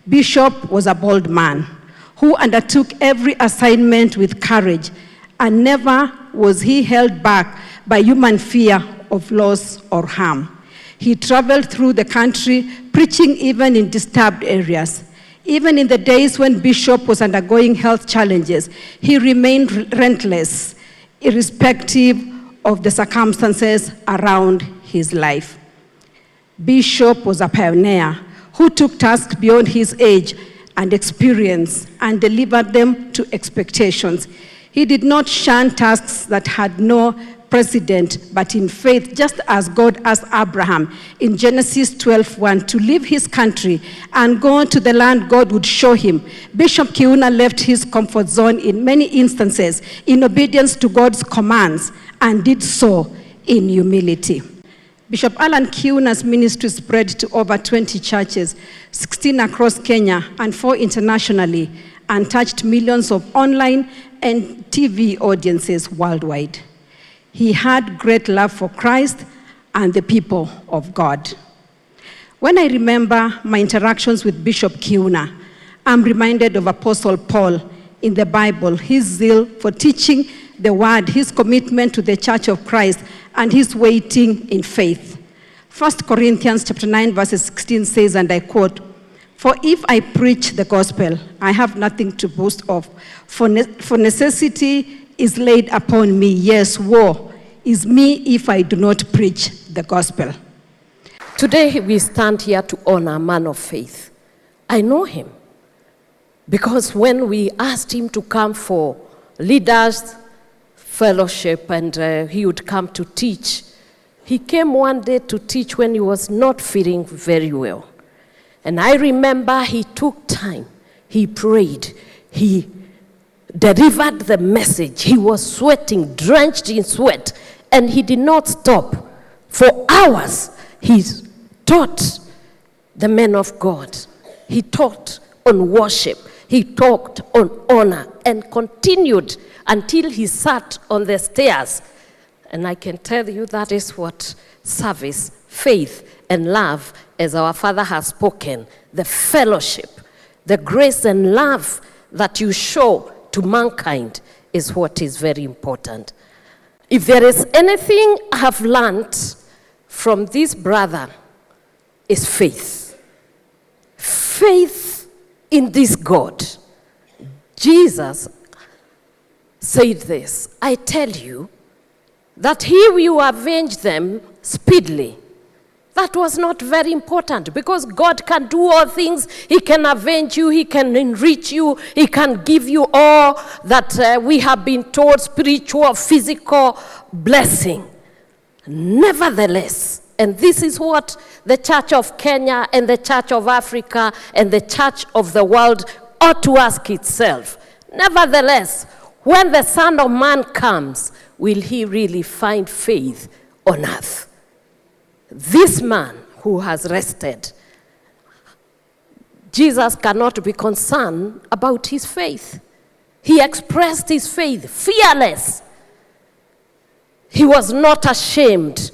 Bishop was a bold man who undertook every assignment with courage, and never was he held back by human fear of loss or harm. He traveled through the country, preaching even in disturbed areas. Even in the days when Bishop was undergoing health challenges, he remained relentless, irrespective of the circumstances around his life. Bishop was a pioneer who took tasks beyond his age and experience and delivered them to expectations. He did not shun tasks that had no precedent, but in faith, just as God asked Abraham in Genesis 12:1 to leave his country and go to the land God would show him, Bishop Kiuna left his comfort zone in many instances in obedience to God's commands and did so in humility. Bishop Allan Kiuna's ministry spread to over 20 churches, 16 across Kenya and 4 internationally, and touched millions of online and TV audiences worldwide. He had great love for Christ and the people of God. When I remember my interactions with Bishop Kiuna, I'm reminded of Apostle Paul in the Bible, his zeal for teaching the word, his commitment to the Church of Christ, and his waiting in faith. 1 Corinthians chapter 9, verses 16 says, and I quote, "For if I preach the gospel, I have nothing to boast of, for necessity is laid upon me. Yes, woe is me if I do not preach the gospel." Today we stand here to honor a man of faith. I know him because when we asked him to come for leaders fellowship and he would come to teach, he came one day to teach when he was not feeling very well. And I remember he took time, he prayed, he delivered the message. He was sweating, drenched in sweat, and he did not stop. For hours, he taught the men of God. He taught on worship. He talked on honor and continued until he sat on the stairs. And I can tell you that is what service, faith, and love, as our Father has spoken, the fellowship, the grace and love that you show to mankind is what is very important. If there is anything I have learned from this brother, is faith. Faith in this God. Jesus said this, I tell you that he will avenge them speedily. That was not very important because God can do all things. He can avenge you, he can enrich you, he can give you all that we have been told, spiritual, physical blessing. Nevertheless, and this is what the Church of Kenya and the Church of Africa and the Church of the world ought to ask itself. Nevertheless, when the Son of Man comes, will he really find faith on earth? This man who has rested, Jesus cannot be concerned about his faith. He expressed his faith, fearless. He was not ashamed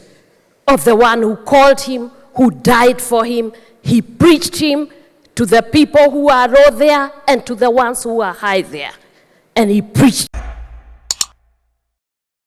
of the one who called him, who died for him. He preached him to the people who are low there and to the ones who are high there. And he preached.